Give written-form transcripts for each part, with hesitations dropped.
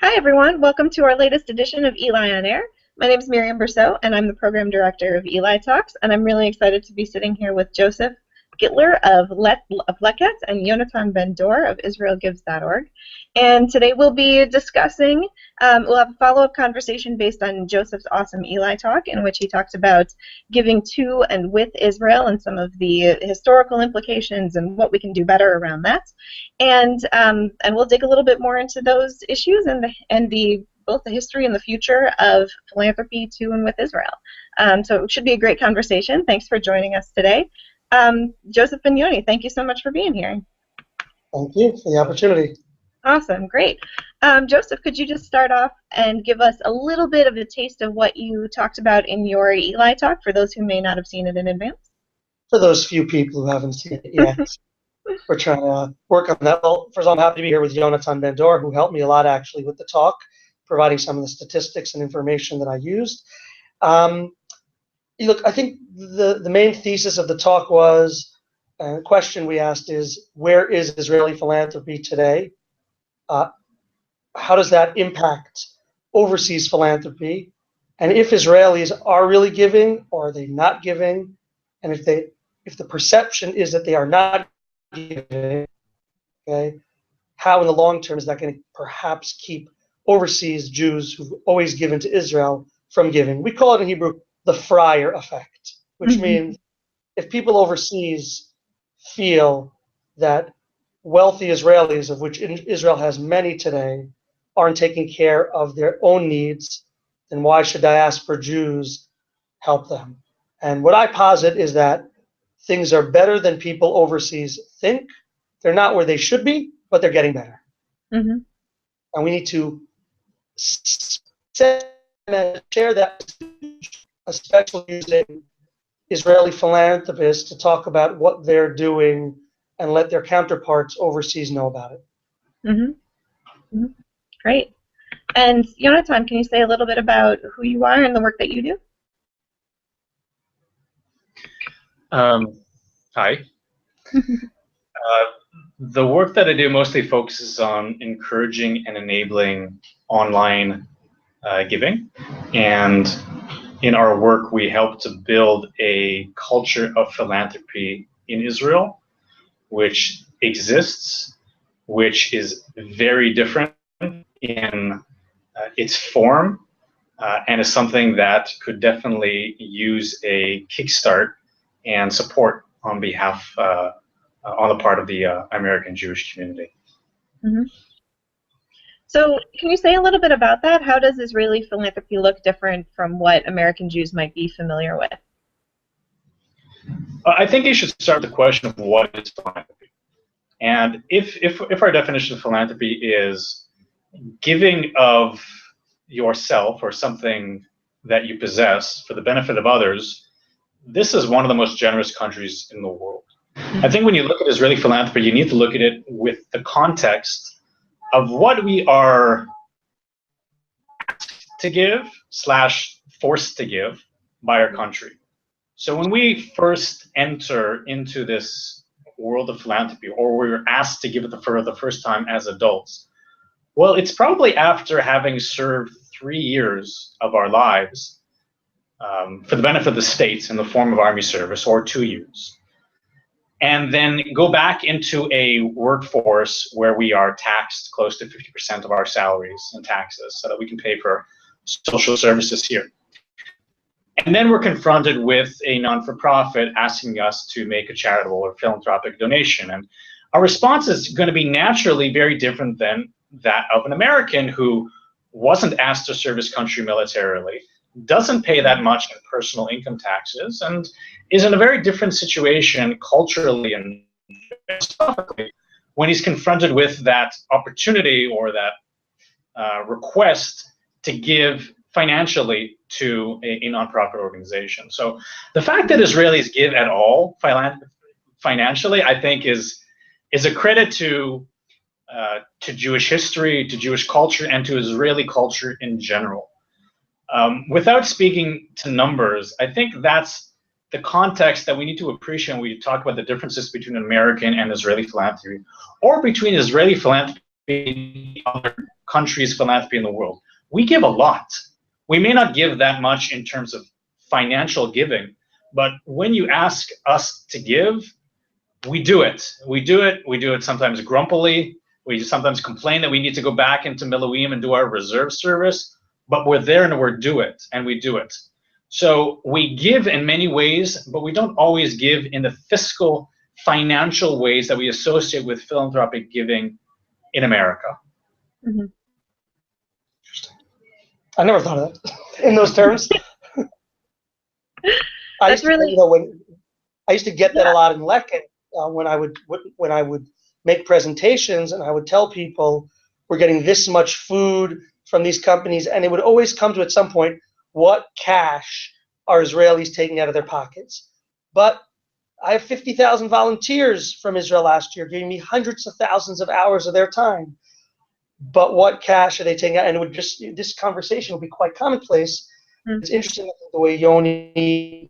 Hi, everyone. Welcome to our latest edition of ELI on Air. My name is Miriam Berceau, and I'm the program director of ELI Talks, and I'm really excited to be sitting here with Joseph Gittler of Leket and Yonatan Ben-Dor of IsraelGives.org. And today we'll be discussing, we'll have a follow-up conversation based on Joseph's awesome ELI talk, in which he talks about giving to and with Israel and some of the historical implications and what we can do better around that. And we'll dig a little bit more into those issues and both the history and the future of philanthropy to and with Israel. So it should be a great conversation. Thanks for joining us today. Joseph and Yoni, thank you so much for being here. Thank you for the opportunity. Awesome, great. Joseph, could you just start off and give us a little bit of a taste of what you talked about in your ELI talk for those who may not have seen it in advance? For those few people who haven't seen it yet, we're trying to work on that. Well, first of all, I'm happy to be here with Yonatan Ben-Dor, who helped me a lot actually with the talk, providing some of the statistics and information that I used. Look, I think the main thesis of the talk was, the question we asked is, where is Israeli philanthropy today? How does that impact overseas philanthropy? And if Israelis are really giving, or are they not giving? And if the perception is that they are not giving, okay, how in the long term is that going to perhaps keep overseas Jews who've always given to Israel from giving? We call it in Hebrew the Friar effect, which means if people overseas feel that wealthy Israelis, of which Israel has many today, aren't taking care of their own needs, then why should diaspora Jews help them? And what I posit is that things are better than people overseas think. They're not where they should be, but they're getting better. And we need to share that, especially using Israeli philanthropists to talk about what they're doing and let their counterparts overseas know about it. Great. And Yonatan, can you say a little bit about who you are and the work that you do? Hi. The work that I do mostly focuses on encouraging and enabling online giving. And in our work, we help to build a culture of philanthropy in Israel, which exists, which is very different in its form, and is something that could definitely use a kickstart and support on behalf, on the part of the American Jewish community. So can you say a little bit about that? How does Israeli philanthropy look different from what American Jews might be familiar with? I think you should start with the question of what is philanthropy. And if our definition of philanthropy is giving of yourself or something that you possess for the benefit of others, this is one of the most generous countries in the world. I think when you look at Israeli philanthropy, you need to look at it with the context of what we are asked to give / forced to give by our country. So when we first enter into this world of philanthropy, or we're asked to give it for the first time as adults, well, it's probably after having served 3 years of our lives for the benefit of the state in the form of army service, or 2 years. And then go back into a workforce where we are taxed close to 50% of our salaries and taxes so that we can pay for social services here. And then we're confronted with a non-for-profit asking us to make a charitable or philanthropic donation. And our response is going to be naturally very different than that of an American who wasn't asked to serve his country militarily, doesn't pay that much in personal income taxes, and is in a very different situation culturally and philosophically when he's confronted with that opportunity or that request to give financially to a nonprofit organization. So the fact that Israelis give at all financially, I think, is a credit to Jewish history, to Jewish culture, and to Israeli culture in general. Without speaking to numbers, I think that's the context that we need to appreciate when we talk about the differences between American and Israeli philanthropy, or between Israeli philanthropy and other countries' philanthropy in the world. We give a lot. We may not give that much in terms of financial giving, but when you ask us to give, we do it. We do it. We do it sometimes grumpily. We sometimes complain that we need to go back into Miloim and do our reserve service, but we're there and we do it. So we give in many ways, but we don't always give in the fiscal, financial ways that we associate with philanthropic giving in America. Mm-hmm. Interesting. I never thought of that in those terms. That's really, I used to get that a lot in Lecken when I would make presentations, and I would tell people we're getting this much food from these companies, and it would always come to at some point, what cash are Israelis taking out of their pockets? But I have 50,000 volunteers from Israel last year, giving me hundreds of thousands of hours of their time. But what cash are they taking out? And it would just, this conversation would be quite commonplace. Mm-hmm. It's interesting the way Yoni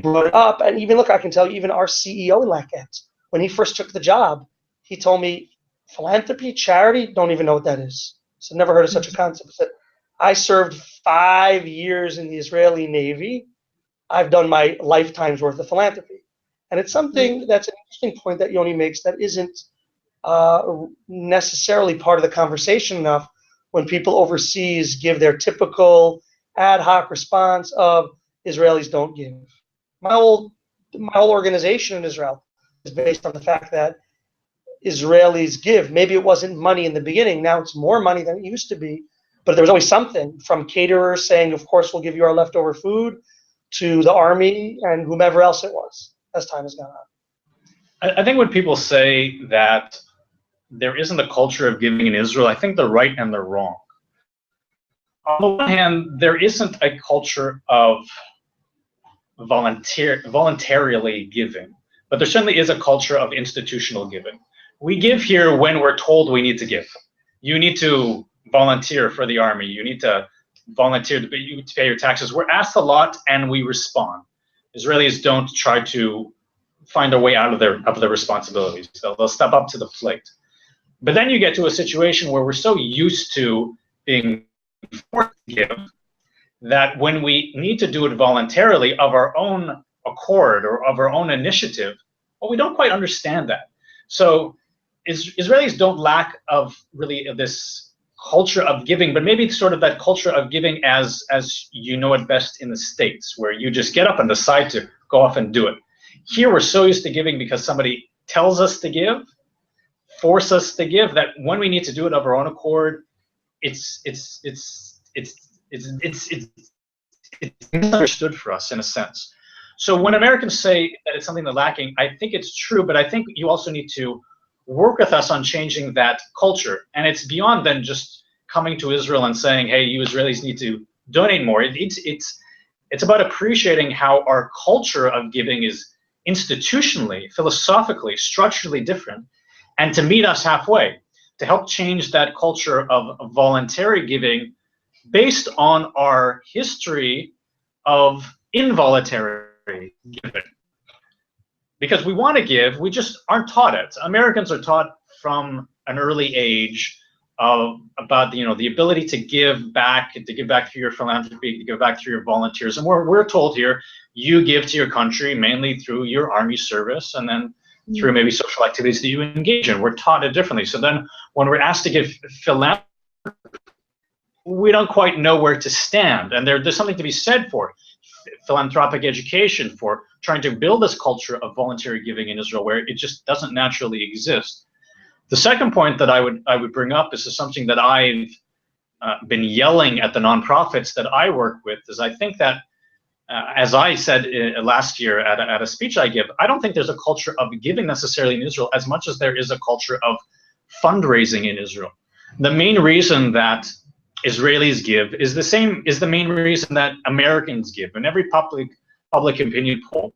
brought it up. And even, look, I can tell you, even our CEO in Laket, when he first took the job, he told me, philanthropy, charity, don't even know what that is. So never heard of such a concept. He said, I served 5 years in the Israeli Navy. I've done my lifetime's worth of philanthropy. And it's something that's an interesting point that Yoni makes that isn't necessarily part of the conversation enough when people overseas give their typical ad hoc response of Israelis don't give. My whole organization in Israel is based on the fact that Israelis give. Maybe it wasn't money in the beginning. Now it's more money than it used to be. But there was always something, from caterers saying, of course, we'll give you our leftover food, to the army and whomever else it was as time has gone on. I think when people say that there isn't a culture of giving in Israel, I think they're right and they're wrong. On the one hand, there isn't a culture of voluntarily giving, but there certainly is a culture of institutional giving. We give here when we're told we need to give. You need to volunteer for the army. You need to volunteer to pay your taxes. We're asked a lot and we respond. Israelis don't try to find a way out of their responsibilities. They'll step up to the plate. But then you get to a situation where we're so used to being forced to give that when we need to do it voluntarily of our own accord or of our own initiative, well, we don't quite understand that. So Israelis don't lack of really this culture of giving, but maybe it's sort of that culture of giving as you know it best in the States, where you just get up and decide to go off and do it. Here we're so used to giving because somebody tells us to give, force us to give, that when we need to do it of our own accord, it's misunderstood for us in a sense. So when Americans say that it's something that's lacking, I think it's true, but I think you also need to work with us on changing that culture. And it's beyond than just coming to Israel and saying, hey, you Israelis need to donate more. It's about appreciating how our culture of giving is institutionally, philosophically, structurally different, and to meet us halfway, to help change that culture of voluntary giving based on our history of involuntary giving. Because we want to give, we just aren't taught it. Americans are taught from an early age about the ability to give back through your philanthropy, to give back through your volunteers. And we're told here, you give to your country mainly through your army service and then through maybe social activities that you engage in. We're taught it differently. So then when we're asked to give philanthropy, we don't quite know where to stand. And there's something to be said for philanthropic education, for trying to build this culture of voluntary giving in Israel where it just doesn't naturally exist. The second point that I would bring up is something that I've been yelling at the nonprofits that I work with, is I think that, as I said last year at a speech I give, I don't think there's a culture of giving necessarily in Israel as much as there is a culture of fundraising in Israel. The main reason that Israelis give is the main reason that Americans give. In every public opinion poll,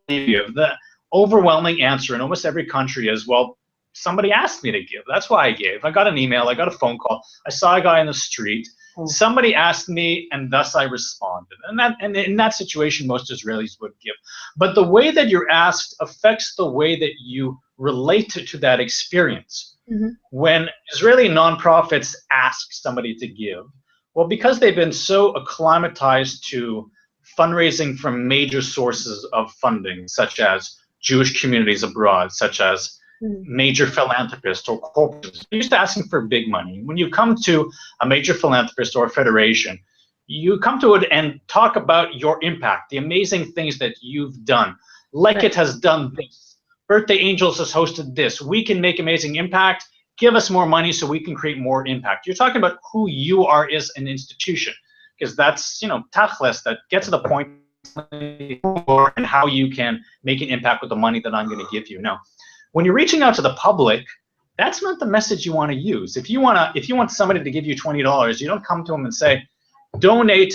the overwhelming answer in almost every country is, well, somebody asked me to give. That's why I gave. I got an email. I got a phone call. I saw a guy in the street. Somebody asked me, and thus I responded. And in that situation, most Israelis would give. But the way that you're asked affects the way that you relate to that experience. Mm-hmm. When Israeli nonprofits ask somebody to give, well, because they've been so acclimatized to fundraising from major sources of funding, such as Jewish communities abroad, such as major philanthropists or corporations, they're used to asking for big money. When you come to a major philanthropist or a federation, you come to it and talk about your impact, the amazing things that you've done. Like Right. it has done this. Birthday Angels has hosted this. We can make amazing impact. Give us more money so we can create more impact. You're talking about who you are as an institution, because that's, tachlis, that gets to the point and how you can make an impact with the money that I'm going to give you. Now, when you're reaching out to the public, that's not the message you want to use. If you want somebody to give you $20, you don't come to them and say, donate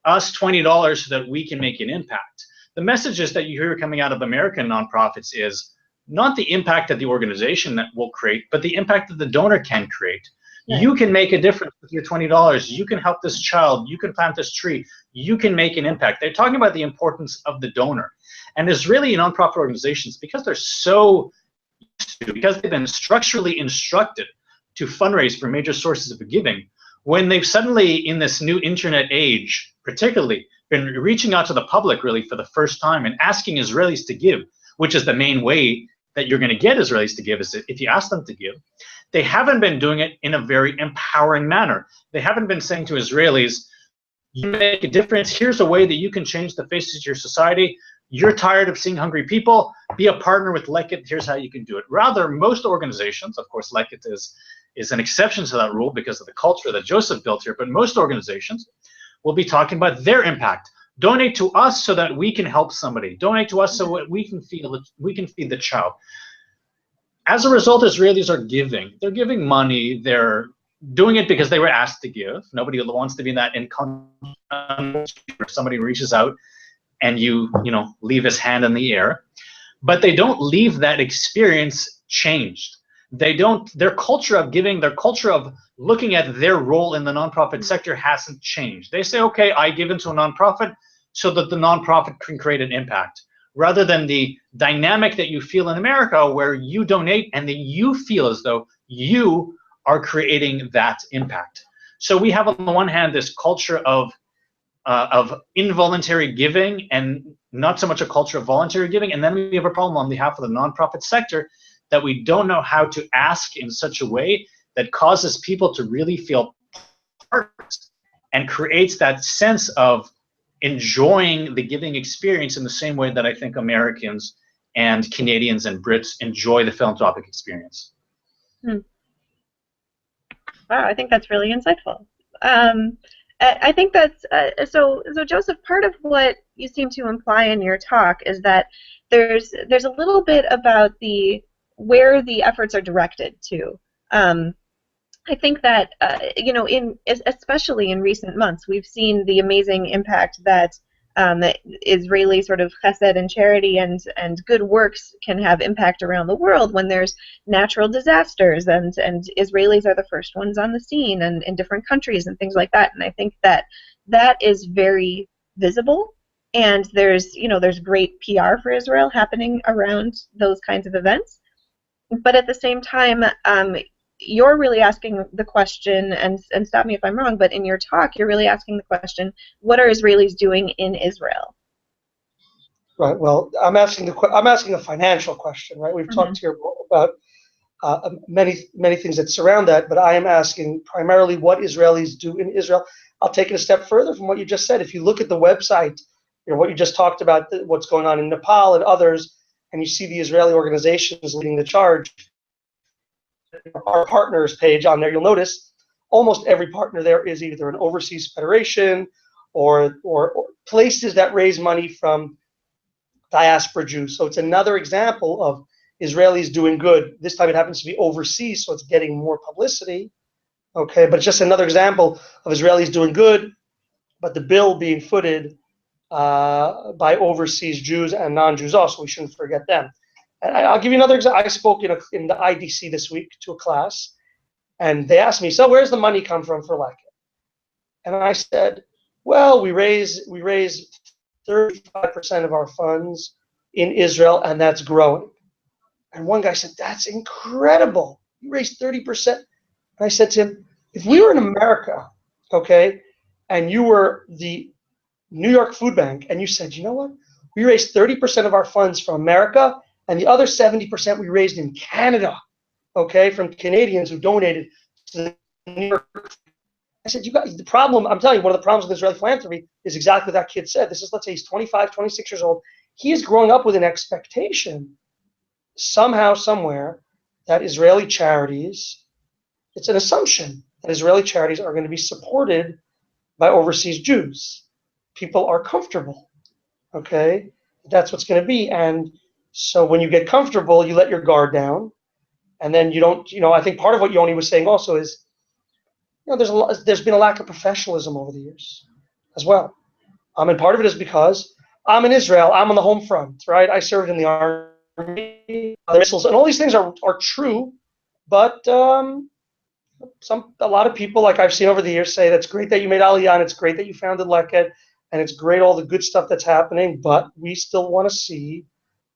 us $20 so that we can make an impact. The messages that you hear coming out of American nonprofits is not the impact that the organization that will create, but the impact that the donor can create. Right. You can make a difference with your $20. You can help this child. You can plant this tree. You can make an impact. They're talking about the importance of the donor. And Israeli nonprofit organizations, because they're so used to, because they've been structurally instructed to fundraise for major sources of giving, when they've suddenly, in this new internet age, particularly, been reaching out to the public really for the first time and asking Israelis to give, which is the main way that you're going to get Israelis to give, is if you ask them to give, they haven't been doing it in a very empowering manner. They haven't been saying to Israelis, you make a difference, here's a way that you can change the faces of your society. You're tired of seeing hungry people, be a partner with Lekit, here's how you can do it. Rather, most organizations, of course Lekit is an exception to that rule because of the culture that Joseph built here, but most organizations will be talking about their impact. Donate to us so that we can help somebody. Donate to us so we can feed the child. As a result, Israelis are giving. They're giving money. They're doing it because they were asked to give. Nobody wants to be in that where somebody reaches out and you leave his hand in the air. But they don't leave that experience changed. Their culture of giving, their culture of looking at their role in the nonprofit sector hasn't changed. They say, okay, I give into a nonprofit so that the nonprofit can create an impact, rather than the dynamic that you feel in America where you donate and then you feel as though you are creating that impact. So we have on the one hand this culture of involuntary giving and not so much a culture of voluntary giving, and then we have a problem on behalf of the nonprofit sector that we don't know how to ask in such a way that causes people to really feel part and creates that sense of enjoying the giving experience in the same way that I think Americans and Canadians and Brits enjoy the philanthropic experience. Wow, I think that's really insightful. I think that's so. Joseph, part of what you seem to imply in your talk is that there's a little bit about where the efforts are directed to. I think that especially in recent months, we've seen the amazing impact that Israeli sort of chesed and charity and good works can have impact around the world when there's natural disasters, and Israelis are the first ones on the scene and in different countries and things like that. And I think that is very visible, and there's great PR for Israel happening around those kinds of events. But at the same time, you're really asking the question, and stop me if I'm wrong, but in your talk, you're really asking the question, what are Israelis doing in Israel? Right. Well, I'm asking a financial question, right? We've talked here about many things that surround that, but I am asking primarily what Israelis do in Israel. I'll take it a step further from what you just said. If you look at the website, what you just talked about, what's going on in Nepal and others, and you see the Israeli organizations leading the charge, our partners page on there, you'll notice almost every partner there is either an overseas federation or places that raise money from diaspora Jews. So it's another example of Israelis doing good. This time it happens to be overseas, so it's getting more publicity. Okay, but it's just another example of Israelis doing good, but the bill being footed by overseas Jews and non-Jews also. We shouldn't forget them. And I'll give you another example. I spoke in the IDC this week to a class, and they asked me, so where's the money come from for Lekit? And I said, well, we raise 35% of our funds in Israel, and that's growing. And one guy said, that's incredible. You raised 30%. And I said to him, if we were in America, okay, and you were the New York Food Bank, and you said, you know what, we raised 30% of our funds from America, and the other 70% we raised in Canada, okay, from Canadians who donated to the New York. I said, you got the problem. I'm telling you, one of the problems with Israeli philanthropy is exactly what that kid said. This is, let's say he's 25, 26 years old. He is growing up with an expectation somehow, somewhere, that Israeli charities, it's an assumption that Israeli charities are going to be supported by overseas Jews. People are comfortable, okay? That's what's going to be. And so when you get comfortable, you let your guard down. And then you don't, I think part of what Yoni was saying also is, there's been a lack of professionalism over the years as well. And part of it is because I'm in Israel, I'm on the home front, right? I served in the army, missiles, and all these things are true, but a lot of people, like I've seen over the years, say that's great that you made Aliyah, and it's great that you founded Leket, and it's great all the good stuff that's happening, but we still want to see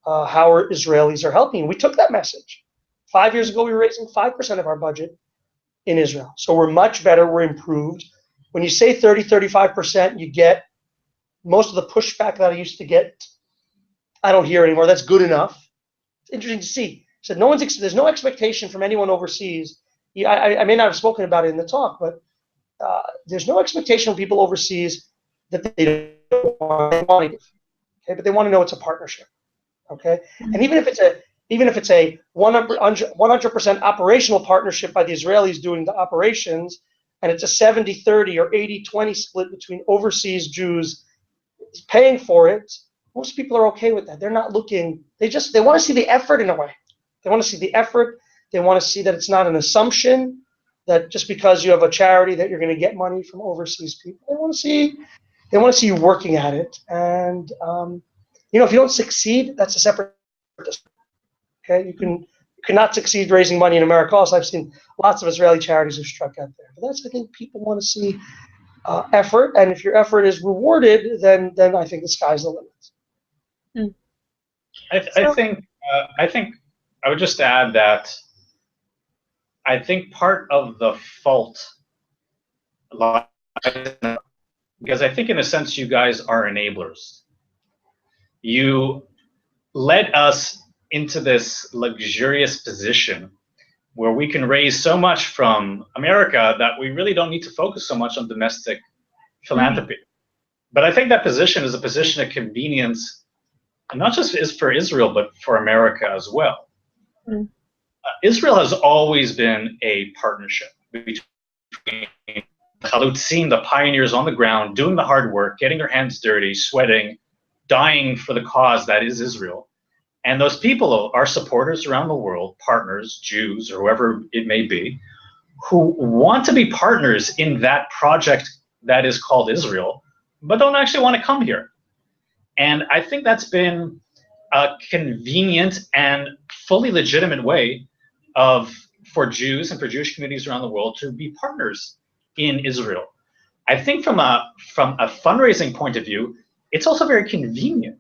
how our Israelis are helping. We took that message. 5 years ago, we were raising 5% of our budget in Israel. So we're much better, we're improved. When you say 30, 35%, you get most of the pushback that I used to get, I don't hear anymore. That's good enough. It's interesting to see. So there's no expectation from anyone overseas. I may not have spoken about it in the talk, but there's no expectation from people overseas that they don't want to give. Okay, but they want to know it's a partnership. Okay, and even if it's a 100% operational partnership by the Israelis doing the operations, and it's a 70-30 or 80-20 split between overseas Jews paying for it, most people are okay with that. They're not looking. They want to see the effort in a way. They want to see the effort. They want to see that it's not an assumption that just because you have a charity that you're going to get money from overseas people. They want to see you working at it. And if you don't succeed, that's a separate. Okay, you cannot succeed raising money in America. Also, I've seen lots of Israeli charities who struck out there. But I think people want to see effort, and if your effort is rewarded, then I think the sky's the limit. I think I would just add that I think part of the fault lies because I think in a sense you guys are enablers. You led us into this luxurious position where we can raise so much from America that we really don't need to focus so much on domestic philanthropy. But I think that position is a position of convenience, and not just for Israel, but for America as well. Israel has always been a partnership between the Chalutzim, the pioneers on the ground, doing the hard work, getting their hands dirty, sweating, dying for the cause that is Israel. And those people are supporters around the world, partners, Jews, or whoever it may be, who want to be partners in that project that is called Israel, but don't actually want to come here. And I think that's been a convenient and fully legitimate way for Jews and for Jewish communities around the world to be partners in Israel. I think from a fundraising point of view, it's also very convenient.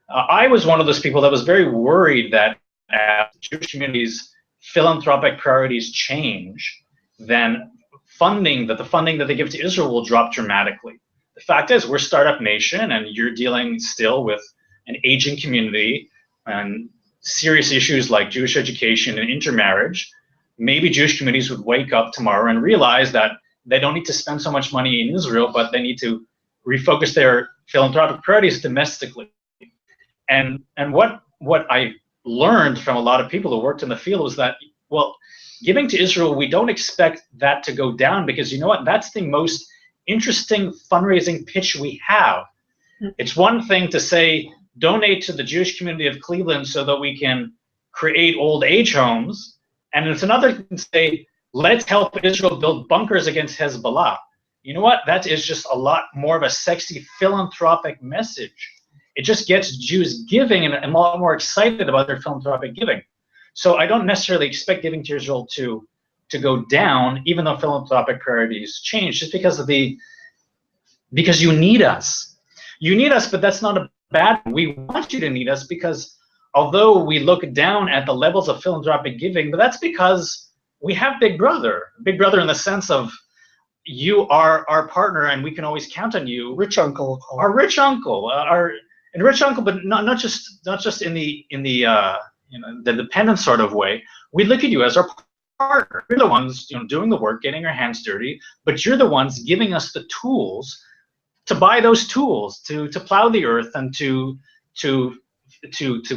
I was one of those people that was very worried that as Jewish communities' philanthropic priorities change, then the funding that they give to Israel will drop dramatically. The fact is, we're a startup nation, and you're dealing still with an aging community and serious issues like Jewish education and intermarriage. Maybe Jewish communities would wake up tomorrow and realize that they don't need to spend so much money in Israel, but they need to refocus their philanthropic priorities domestically. And what I learned from a lot of people who worked in the field was that, well, giving to Israel, we don't expect that to go down because you know what? That's the most interesting fundraising pitch we have. It's one thing to say, donate to the Jewish community of Cleveland so that we can create old age homes. And it's another thing to say, let's help Israel build bunkers against Hezbollah. You know what? That is just a lot more of a sexy philanthropic message. It just gets Jews giving and a lot more excited about their philanthropic giving. So I don't necessarily expect giving to Israel to go down, even though philanthropic priorities change, just because you need us. You need us, but that's not a bad thing. We want you to need us because although we look down at the levels of philanthropic giving, but that's because we have Big Brother in the sense of you are our partner and we can always count on you. Rich uncle. Our rich uncle, and rich uncle, but not just in the the dependent sort of way. We look at you as our partner. You're the ones doing the work, getting our hands dirty, but you're the ones giving us the tools to buy those tools to plow the earth and to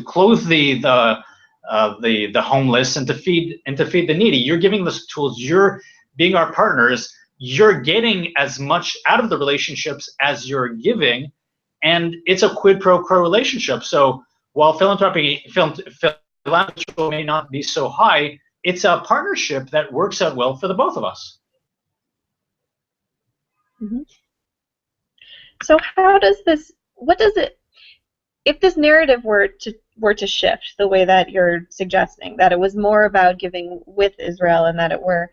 clothe the homeless and to feed the needy. You're giving those tools. You're being our partners. You're getting as much out of the relationships as you're giving, and it's a quid pro quo relationship. So while philanthropy may not be so high, it's a partnership that works out well for the both of us. Mm-hmm. So how does this? What does it? If this narrative were to shift the way that you're suggesting, that it was more about giving with Israel and that it were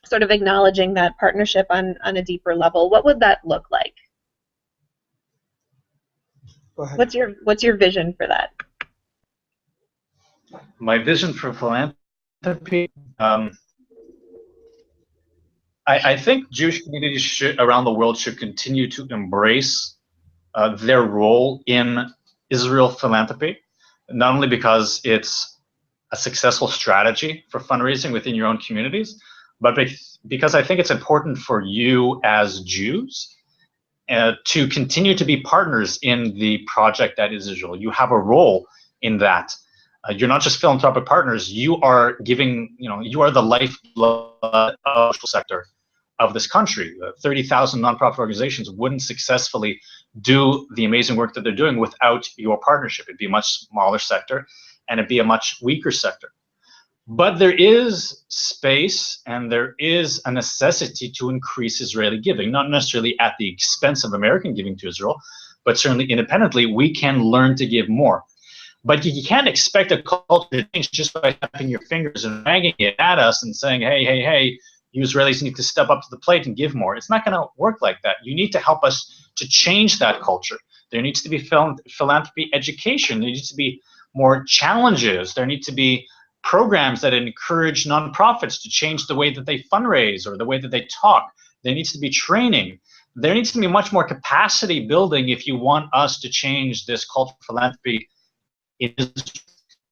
sort of acknowledging that partnership on a deeper level, what would that look like? Go ahead. What's your vision for that? My vision for philanthropy, I think Jewish communities around the world should continue to embrace their role in Israel philanthropy, not only because it's a successful strategy for fundraising within your own communities, but because I think it's important for you as Jews to continue to be partners in the project that is Israel. You have a role in that. You're not just philanthropic partners. You are giving, you are the lifeblood of the social sector of this country. 30,000 nonprofit organizations wouldn't successfully do the amazing work that they're doing without your partnership. It'd be a much smaller sector, and it'd be a much weaker sector. But there is space and there is a necessity to increase Israeli giving, not necessarily at the expense of American giving to Israel, but certainly independently, we can learn to give more. But you can't expect a culture to change just by tapping your fingers and banging it at us and saying, hey, you Israelis need to step up to the plate and give more. It's not going to work like that. You need to help us to change that culture. There needs to be philanthropy education. There needs to be more challenges. There need to be programs that encourage nonprofits to change the way that they fundraise or the way that they talk. There needs to be training. There needs to be much more capacity building if you want us to change this culture of philanthropy.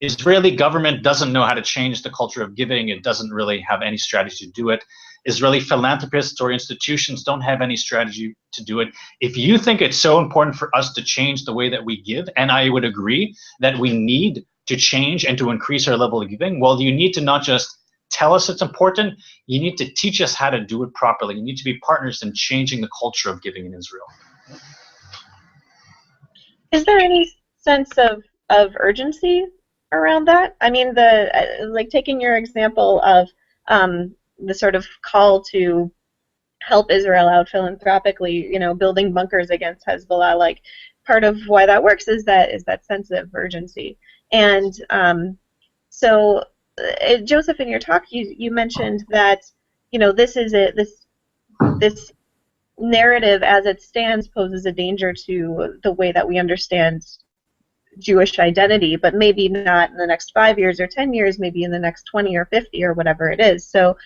Israeli government doesn't know how to change the culture of giving. It doesn't really have any strategy to do it. Israeli philanthropists or institutions don't have any strategy to do it. If you think it's so important for us to change the way that we give, and I would agree that we need to change and to increase our level of giving, well, you need to not just tell us it's important, you need to teach us how to do it properly. You need to be partners in changing the culture of giving in Israel. Is there any sense of urgency around that? I mean, like taking your example of the sort of call to help Israel out philanthropically, building bunkers against Hezbollah, like part of why that works is that sense of urgency. And so, Joseph, in your talk, you mentioned that this narrative as it stands poses a danger to the way that we understand Jewish identity, but maybe not in the next 5 years or 10 years, maybe in the next 20 or 50 or whatever it is. So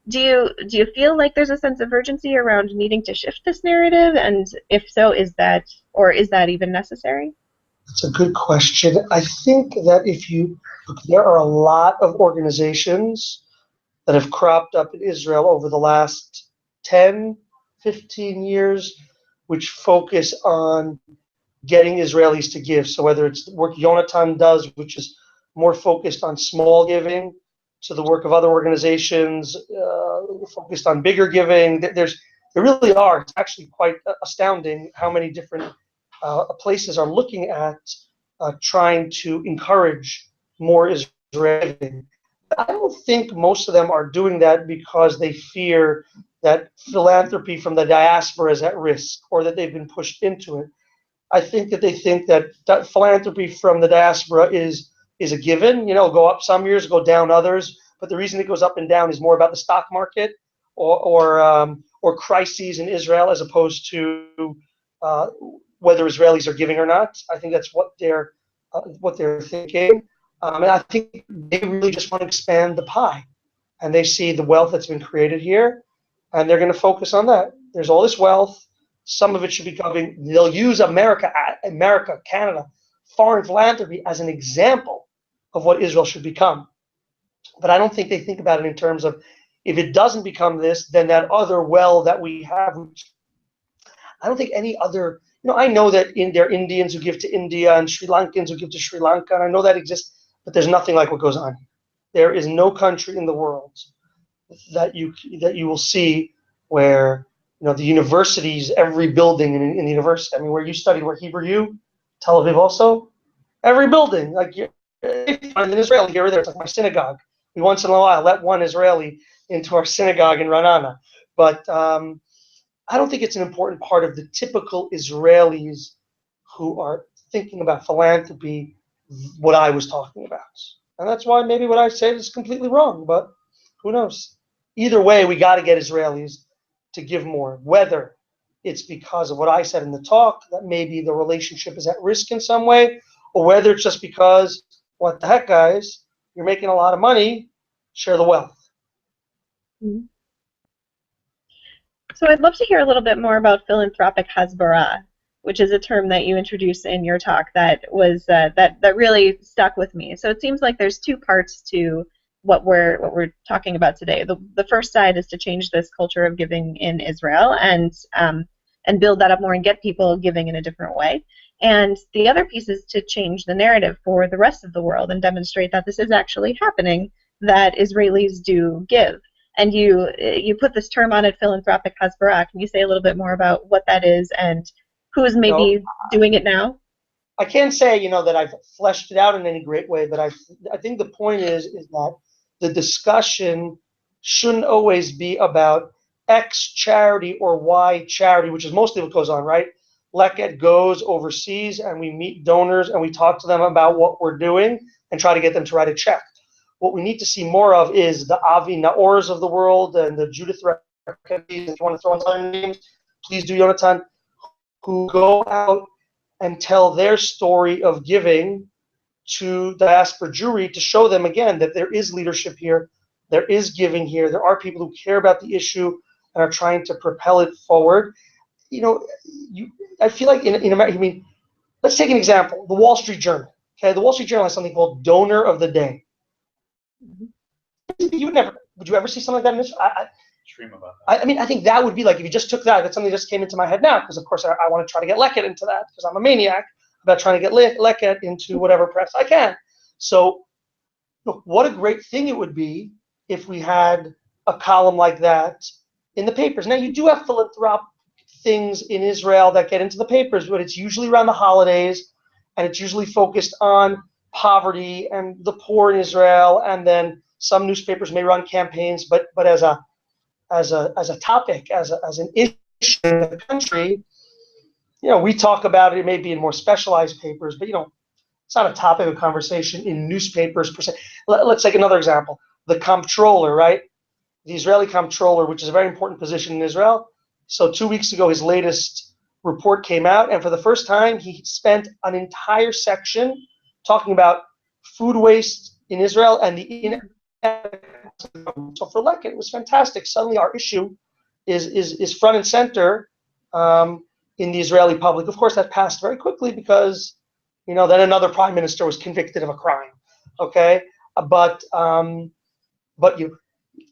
do you feel like there's a sense of urgency around needing to shift this narrative? And if so, is that even necessary? It's a good question. I think that there are a lot of organizations that have cropped up in Israel over the last 10, 15 years, which focus on getting Israelis to give. So whether it's the work Yonatan does, which is more focused on small giving, to the work of other organizations focused on bigger giving, there really are. It's actually quite astounding how many different places are looking at trying to encourage more Israeli giving. I don't think most of them are doing that because they fear that philanthropy from the diaspora is at risk or that they've been pushed into it. I think that they think that philanthropy from the diaspora is a given. Go up some years, go down others. But the reason it goes up and down is more about the stock market or crises in Israel as opposed to whether Israelis are giving or not. I think that's what they're thinking. And I think they really just want to expand the pie. And they see the wealth that's been created here, and they're going to focus on that. There's all this wealth. Some of it should be coming. They'll use America, Canada, foreign philanthropy as an example of what Israel should become. But I don't think they think about it in terms of, if it doesn't become this, then that other well that we have. I don't think any other, I know that there are Indians who give to India and Sri Lankans who give to Sri Lanka, and I know that exists, but there's nothing like what goes on here. There is no country in the world that you will see where the universities, every building in the university. I mean, where you studied, where Hebrew U, Tel Aviv also, every building, like an Israeli here or there, it's like my synagogue. We once in a while let one Israeli into our synagogue in Ra'anana, but I don't think it's an important part of the typical Israelis who are thinking about philanthropy, what I was talking about. And that's why maybe what I said is completely wrong, but who knows? Either way, we got to get Israelis to give more, whether it's because of what I said in the talk, that maybe the relationship is at risk in some way, or whether it's just because, what the heck, guys, you're making a lot of money, share the wealth. Mm-hmm. So I'd love to hear a little bit more about Philanthropic Hasbara, which is a term that you introduced in your talk that was that really stuck with me. So it seems like there's two parts to what we're talking about today. The first side is to change this culture of giving in Israel and build that up more and get people giving in a different way. And the other piece is to change the narrative for the rest of the world and demonstrate that this is actually happening, that Israelis do give. And you put this term on it, Philanthropic Hasbara. Can you say a little bit more about what that is and who's maybe doing it now? I can't say, that I've fleshed it out in any great way, but I think the point is that the discussion shouldn't always be about X charity or Y charity, which is mostly what goes on, right? Leket goes overseas and we meet donors and we talk to them about what we're doing and try to get them to write a check. What we need to see more of is the Avi Naors of the world and the Judith Rekev, if you want to throw in other names, please do, Yonatan, who go out and tell their story of giving to the diaspora Jewry to show them again that there is leadership here, there is giving here, there are people who care about the issue and are trying to propel it forward. I feel like in America, let's take an example, the Wall Street Journal. Okay, the Wall Street Journal has something called Donor of the Day. Would you ever see something like that in this? Dream about that. I think that would be like, if you just took that, that's something that just came into my head now, because of course I want to try to get Leket into that, because I'm a maniac about trying to get Leket into whatever press I can. So look, what a great thing it would be if we had a column like that in the papers. Now, you do have philanthropic things in Israel that get into the papers, but it's usually around the holidays, and it's usually focused on poverty and the poor in Israel, and then some newspapers may run campaigns, but as a topic, as an issue in the country, we talk about it. It may be in more specialized papers, but it's not a topic of conversation in newspapers per se. Let's take another example: the comptroller, right? The Israeli comptroller, which is a very important position in Israel. So 2 weeks ago, his latest report came out, and for the first time, he spent an entire section talking about food waste in Israel and the so for Leket, it was fantastic. Suddenly, our issue is front and center in the Israeli public. Of course, that passed very quickly because then another prime minister was convicted of a crime. Okay, but in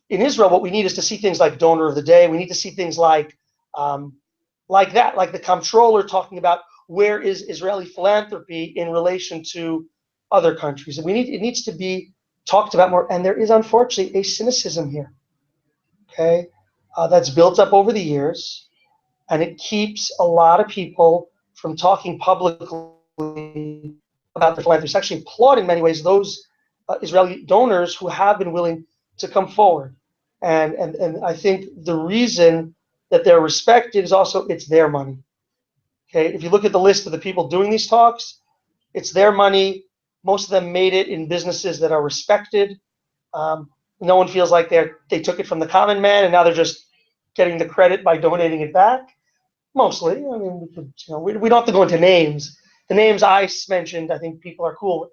Israel, what we need is to see things like Donor of the Day. We need to see things like that, like the comptroller talking about where is Israeli philanthropy in relation to other countries. And it needs to be talked about more, and there is unfortunately a cynicism here, okay, that's built up over the years, and it keeps a lot of people from talking publicly about their philanthropy. It's actually applaud in many ways those Israeli donors who have been willing to come forward, and I think the reason that they're respected is also it's their money. Okay, if you look at the list of the people doing these talks, it's their money. Most of them made it in businesses that are respected. No one feels like they took it from the common man and now they're just getting the credit by donating it back. Mostly, we don't have to go into names. The names I mentioned, I think people are cool with.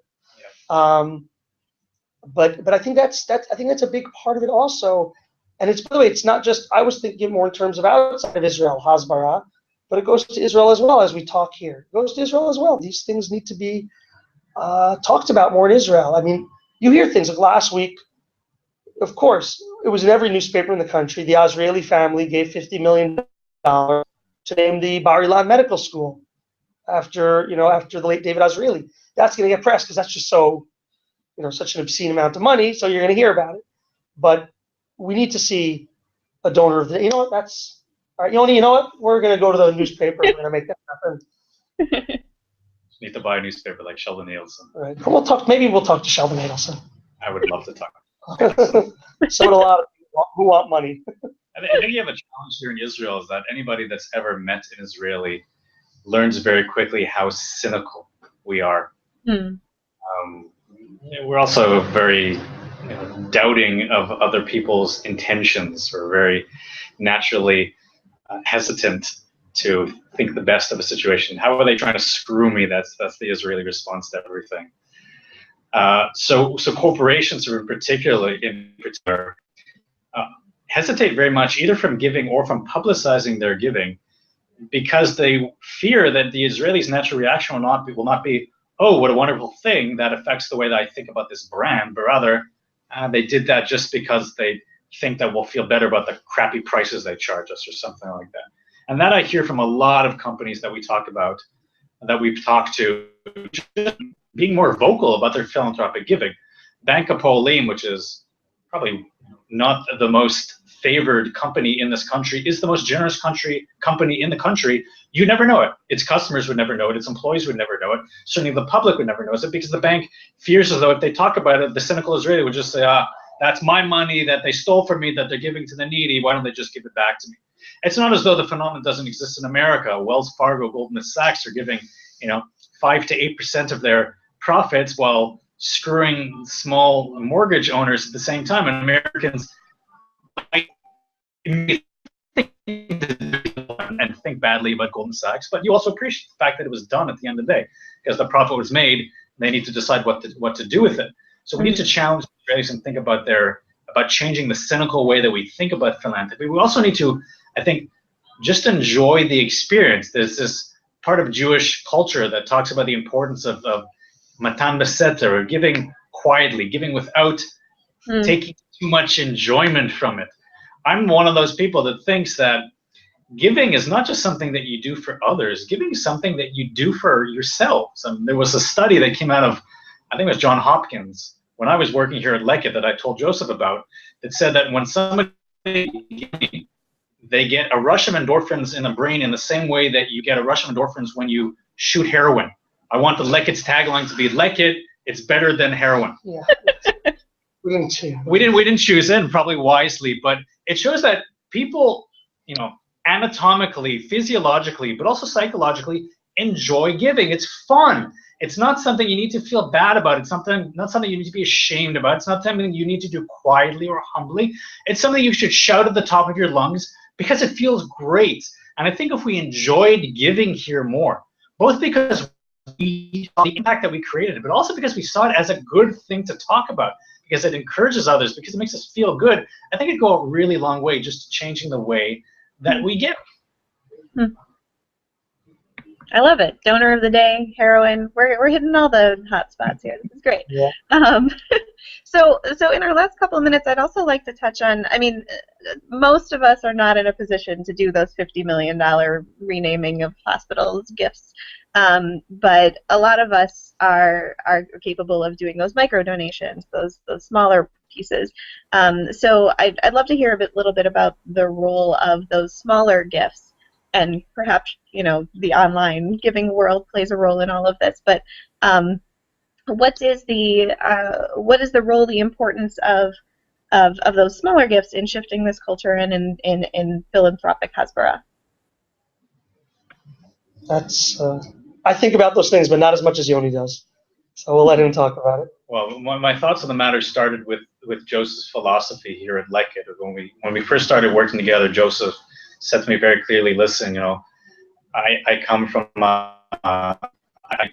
But I think that's a big part of it also. And it's, by the way, it's not just, I was thinking more in terms of outside of Israel, Hasbara, but it goes to Israel as well as we talk here. It goes to Israel as well. These things need to be talked about more in Israel. I mean, you hear things like last week, of course, it was in every newspaper in the country. The Azrieli family gave $50 million to name the Bar Ilan Medical School after the late David Azrieli. That's going to get pressed because that's just so, such an obscene amount of money. So you're going to hear about it. But we need to see a donor of the. You know what? That's all right. Yoni, you know what? We're going to go to the newspaper. We're going to make that happen. Need to buy a newspaper like Sheldon Adelson. All right. Maybe we'll talk to Sheldon Adelson. I would love to talk. So would a lot of people who want money. I think you have a challenge here in Israel is that anybody that's ever met an Israeli learns very quickly how cynical we are. We're also very doubting of other people's intentions. We're very naturally hesitant to think the best of a situation. How are they trying to screw me? That's the Israeli response to everything. So corporations in particular hesitate very much either from giving or from publicizing their giving because they fear that the Israelis' natural reaction will not be, oh, what a wonderful thing that affects the way that I think about this brand, but rather they did that just because they think that we'll feel better about the crappy prices they charge us or something like that. And that I hear from a lot of companies that we talk about, that we've talked to, just being more vocal about their philanthropic giving. Bank Hapoalim, which is probably not the most favored company in this country, is the most generous company in the country. You never know it. Its customers would never know it. Its employees would never know it. Certainly the public would never know it because the bank fears as though if they talk about it, the cynical Israeli would just say, that's my money that they stole from me that they're giving to the needy. Why don't they just give it back to me? It's not as though the phenomenon doesn't exist in America. Wells Fargo, Goldman Sachs are giving 5 to 8% of their profits while screwing small mortgage owners at the same time. And Americans and think badly about Goldman Sachs, but you also appreciate the fact that it was done at the end of the day because the profit was made. They need to decide what to do with it. So we need to challenge the Israelis and think about changing the cynical way that we think about philanthropy. We also need to, I think, just enjoy the experience. There's this part of Jewish culture that talks about the importance of matan beseter, or giving quietly, giving without taking too much enjoyment from it. I'm one of those people that thinks that giving is not just something that you do for others. Giving is something that you do for yourselves. There was a study that came out of, I think it was Johns Hopkins, when I was working here at Leckett that I told Joseph about, that said that when somebody, they get a rush of endorphins in the brain in the same way that you get a rush of endorphins when you shoot heroin. I want the Leckett's tagline to be Leckett, it's better than heroin. Yeah. We didn't choose. We didn't choose it, probably wisely, but it shows that people, anatomically, physiologically, but also psychologically enjoy giving. It's fun. It's not something you need to feel bad about. It's not something you need to be ashamed about. It's not something you need to do quietly or humbly. It's something you should shout at the top of your lungs because it feels great. And I think if we enjoyed giving here more, both because we saw the impact that we created, but also because we saw it as a good thing to talk about, because it encourages others, because it makes us feel good, I think it'd go a really long way just to changing the way that we give. I love it. Donor of the day, heroin. We're hitting all the hot spots here. This is great. Yeah. So in our last couple of minutes, I'd also like to touch on, most of us are not in a position to do those $50 million renaming of hospitals gifts, but a lot of us are capable of doing those micro donations, those smaller pieces. So I'd love to hear a little bit about the role of those smaller gifts. And perhaps, the online giving world plays a role in all of this. But what is the role, the importance of those smaller gifts in shifting this culture and in philanthropic Hasbara? That's I think about those things, but not as much as Yoni does. So we'll let him talk about it. Well, my thoughts on the matter started with Joseph's philosophy here at Leckett. When we first started working together, Joseph said to me very clearly, listen, I come from a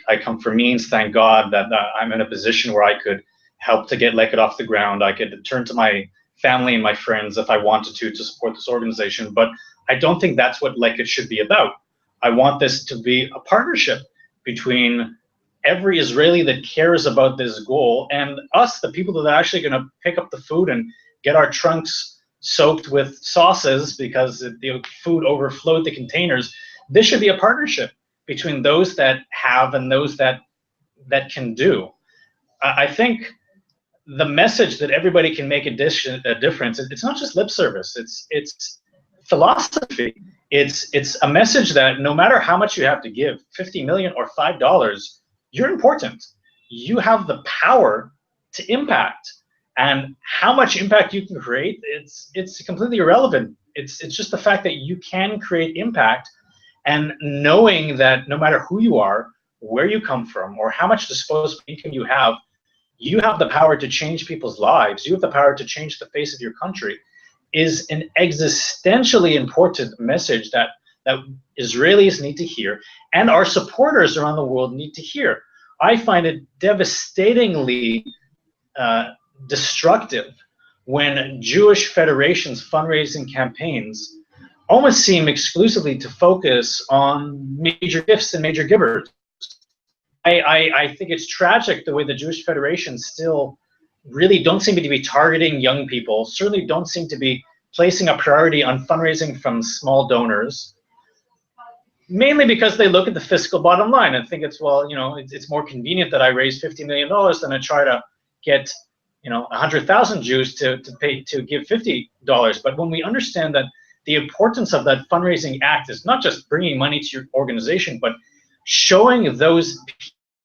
I come from means, thank God, that I'm in a position where I could help to get Leket off the ground. I could turn to my family and my friends if I wanted to support this organization. But I don't think that's what Leket should be about. I want this to be a partnership between every Israeli that cares about this goal and us, the people that are actually going to pick up the food and get our trunks soaked with sauces because the food overflowed the containers. This should be a partnership between those that have and those that can do. I think the message that everybody can make a difference, it's not just lip service, it's philosophy. It's a message that no matter how much you have to give, 50 million or $5, you're important. You have the power to impact. And how much impact you can create, it's completely irrelevant. It's just the fact that you can create impact, and knowing that no matter who you are, where you come from, or how much disposable income you have the power to change people's lives. You have the power to change the face of your country, is an existentially important message that Israelis need to hear, and our supporters around the world need to hear. I find it devastatingly destructive when Jewish federations' fundraising campaigns almost seem exclusively to focus on major gifts and major givers. I think it's tragic the way the Jewish federations still really don't seem to be targeting young people, certainly don't seem to be placing a priority on fundraising from small donors, mainly because they look at the fiscal bottom line and think it's, well, it's more convenient that I raise $50 million than I try to get 100,000 Jews to give $50. But when we understand that the importance of that fundraising act is not just bringing money to your organization, but showing those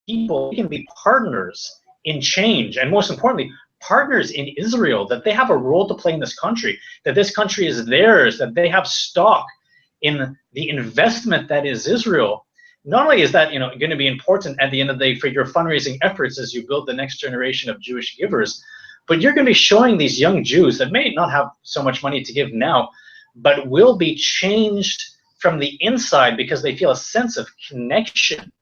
people can be partners in change, and most importantly, partners in Israel, that they have a role to play in this country, that this country is theirs, that they have stock in the investment that is Israel. Not only is that going to be important at the end of the day for your fundraising efforts as you build the next generation of Jewish givers, but you're going to be showing these young Jews that may not have so much money to give now, but will be changed from the inside because they feel a sense of connection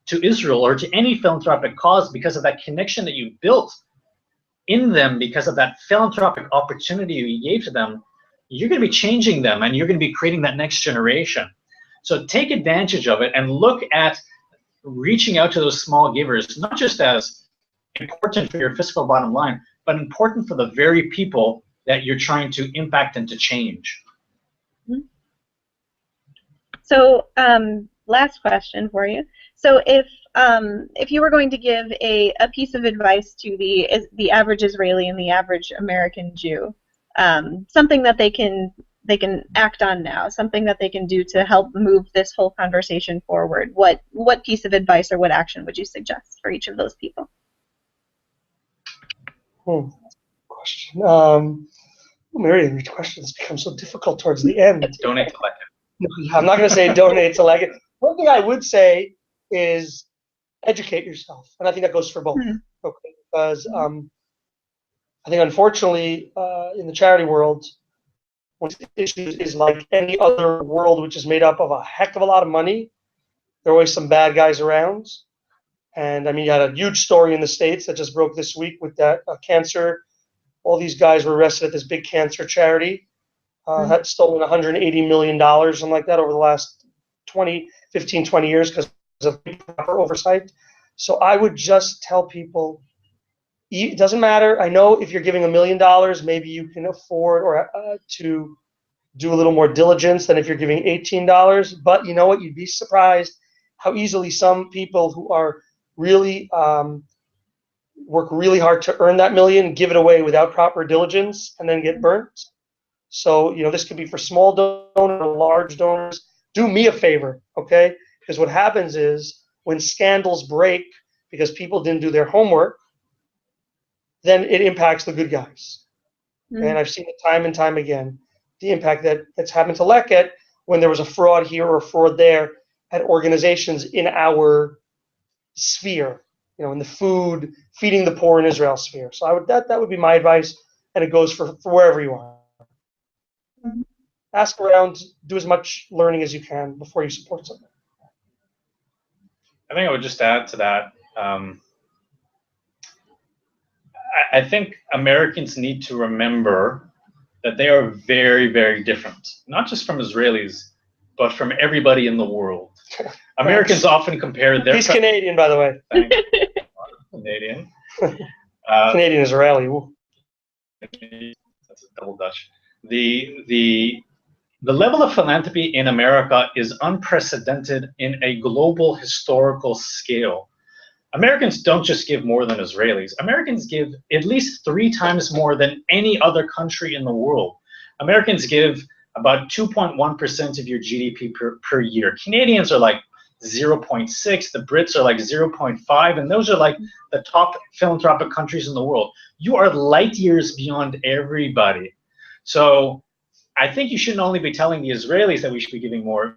to Israel or to any philanthropic cause because of that connection that you built in them, because of that philanthropic opportunity you gave to them. You're going to be changing them, and you're going to be creating that next generation. So take advantage of it and look at reaching out to those small givers, not just as important for your fiscal bottom line, but important for the very people that you're trying to impact and to change. So last question for you. So if you were going to give a piece of advice to the average Israeli and the average American Jew, something that they can act on now, something that they can do to help move this whole conversation forward, what piece of advice or what action would you suggest for each of those people? Question. Miriam, your questions become so difficult towards the end. Donate to Leket. I'm not going to say donate to Leket. One thing I would say is educate yourself, and I think that goes for both. Okay, because I think unfortunately in the charity world, one of the issues is like any other world which is made up of a heck of a lot of money. There are always some bad guys around, and I mean you had a huge story in the States that just broke this week with that cancer. All these guys were arrested at this big cancer charity. Had stolen $180 million, something like that, over the last 15, 20 years because of proper oversight. So I would just tell people, it doesn't matter. I know if you're giving $1 million, maybe you can afford to do a little more diligence than if you're giving $18. But you know what? You'd be surprised how easily some people who are really work really hard to earn that million, give it away without proper diligence, and then get burnt. So, this could be for small donors or large donors. Do me a favor, okay? Because what happens is when scandals break because people didn't do their homework, then it impacts the good guys. And I've seen it time and time again, the impact that's happened to Leket when there was a fraud here or a fraud there at organizations in our sphere, in the food, feeding the poor in Israel sphere. So that would be my advice, and it goes for wherever you are. Ask around, do as much learning as you can before you support something. I think I would just add to that. I think Americans need to remember that they are very, very different, not just from Israelis, but from everybody in the world. Americans often compare their. He's Canadian, by the way. Thanks. Canadian. Canadian Israeli. That's a double Dutch. The level of philanthropy in America is unprecedented in a global historical scale. Americans don't just give more than Israelis. Americans give at least 3 times more than any other country in the world. Americans give about 2.1% of your GDP per year. Canadians are like 0.6, the Brits are like 0.5, and those are like the top philanthropic countries in the world. You are light years beyond everybody. So I think you shouldn't only be telling the Israelis that we should be giving more,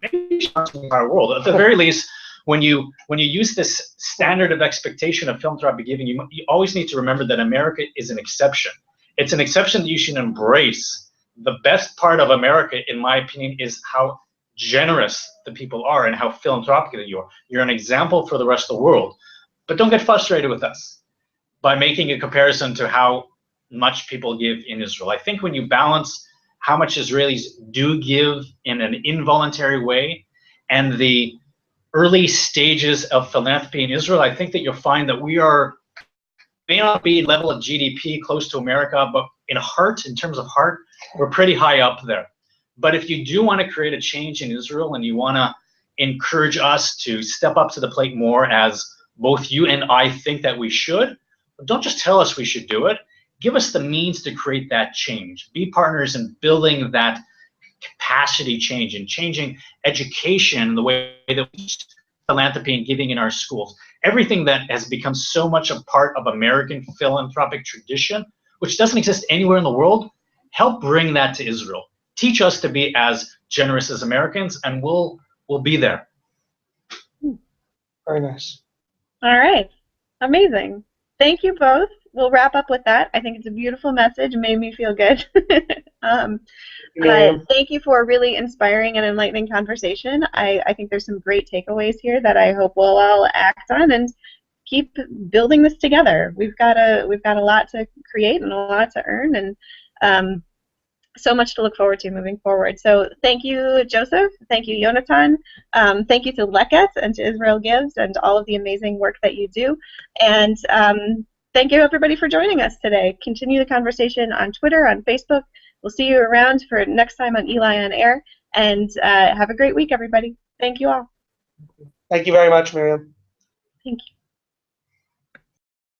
maybe to the entire world. At the very least, when you use this standard of expectation of philanthropic giving, you always need to remember that America is an exception. It's an exception that you should embrace. The best part of America, in my opinion, is how generous the people are and how philanthropic that you are. You're an example for the rest of the world. But don't get frustrated with us by making a comparison to how much people give in Israel. I think when you balance how much Israelis do give in an involuntary way and the early stages of philanthropy in Israel, I think that you'll find that we may not be level of GDP close to America, but in terms of heart, we're pretty high up there. But if you do want to create a change in Israel and you want to encourage us to step up to the plate more, as both you and I think that we should, don't just tell us we should do it. Give us the means to create that change. Be partners in building that capacity change and changing education, the way that we teach philanthropy and giving in our schools. Everything that has become so much a part of American philanthropic tradition, which doesn't exist anywhere in the world, help bring that to Israel. Teach us to be as generous as Americans, and we'll be there. Very nice. All right. Amazing. Thank you both. We'll wrap up with that. I think it's a beautiful message. It made me feel good. Thank you for a really inspiring and enlightening conversation. I think there's some great takeaways here that I hope we'll all act on and keep building this together. We've got a lot to create and a lot to earn, and so much to look forward to moving forward. So thank you, Joseph. Thank you, Yonatan. Thank you to Leket and to Israel Gives and all of the amazing work that you do. And thank you, everybody, for joining us today. Continue the conversation on Twitter, on Facebook. We'll see you around for next time on ELI on Air. And have a great week, everybody. Thank you all. Thank you very much, Miriam. Thank you.